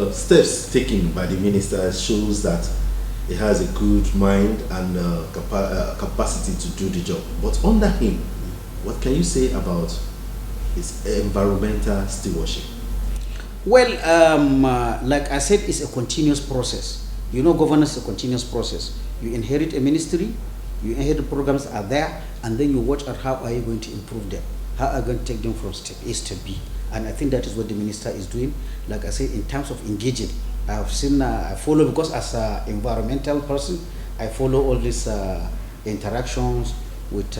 Steps taken by the minister shows that he has a good mind and capacity to do the job. But under him, what can you say about his environmental stewardship? Well, like I said, it's a continuous process. You know, governance is a continuous process. You inherit a ministry, you inherit programs are there, and then you watch at how are you going to improve them, how are you going to take them from step A to step B. And I think that is what the minister is doing. Like I said, in terms of engaging, I've seen, I follow, because as an environmental person, I follow all these interactions with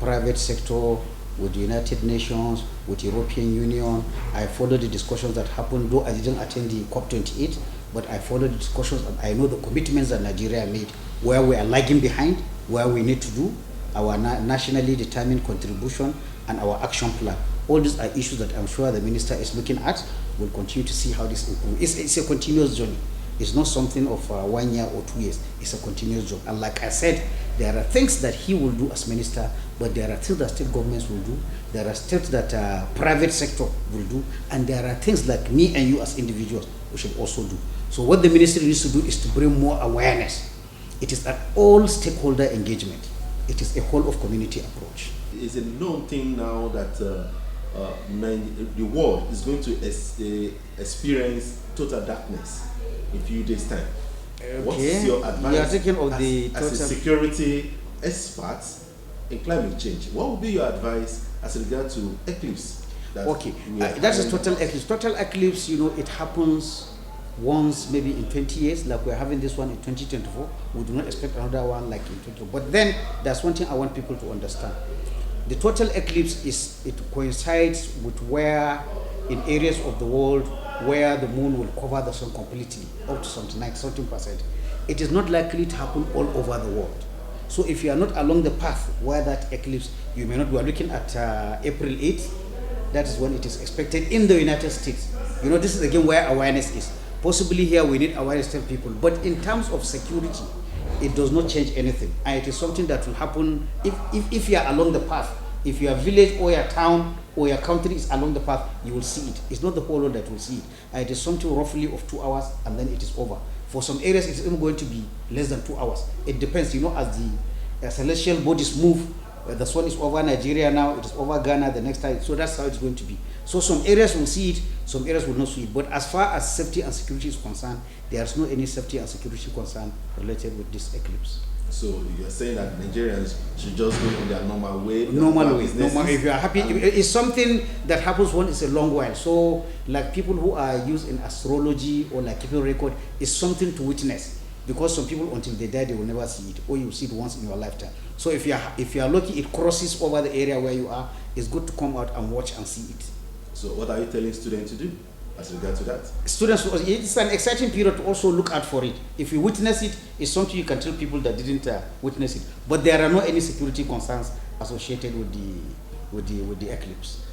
private sector, with the United Nations, with European Union. I follow the discussions that happened, though I didn't attend the COP28, but I follow the discussions and I know the commitments that Nigeria made, where we are lagging behind, where we need to do, our nationally determined contribution and our action plan. All these are issues that I'm sure the minister is looking at. We'll continue to see how this improves. It's a continuous journey. It's not something of 1 year or 2 years. It's a continuous job. And like I said, there are things that he will do as minister, but there are things that state governments will do. There are steps that private sector will do. And there are things like me and you as individuals, we should also do. So what the ministry needs to do is to bring more awareness. It is an all stakeholder engagement. It is a whole of community approach. It's a known thing now that the world is going to experience total darkness in a few days' time. Okay. What's your advice you are thinking of the as a security expert in climate change? What would be your advice as regard to eclipse? Okay, that is total eclipse. Total eclipse, you know, it happens once maybe in 20 years, like we're having this one in 2024. We do not expect another one like in 2024. But then there's one thing I want people to understand. The total eclipse it coincides with where in areas of the world where the moon will cover the sun completely, up to something like 17%. It is not likely to happen all over the world. So if you are not along the path where that eclipse, you may not. We are looking at April 8th. That is when it is expected in the United States. You know, this is again where awareness is. Possibly here we need awareness to people, but in terms of security, it does not change anything. And it is something that will happen if you are along the path. If your village or your town or your country is along the path, you will see it. It's not the whole world that will see it. And it is something roughly of 2 hours and then it is over. For some areas, it's even going to be less than 2 hours. It depends, you know, as the celestial bodies move. The sun is over Nigeria now, it is over Ghana the next time. So that's how it's going to be. So some areas will see it, some areas will not see it. But as far as safety and security is concerned, there is no any safety and security concern related with this eclipse. So you're saying that Nigerians should just go in their normal way? Normal way. If you are happy, it's something that happens when it's a long while. So like people who are used in astrology or like keeping record, it's something to witness. Because some people until they die, they will never see it, or you see it once in your lifetime. So if you are lucky, it crosses over the area where you are. It's good to come out and watch and see it. So what are you telling students to do as regards to that? Students, it's an exciting period to also look out for it. If you witness it, it's something you can tell people that didn't witness it. But there are no any security concerns associated with the eclipse.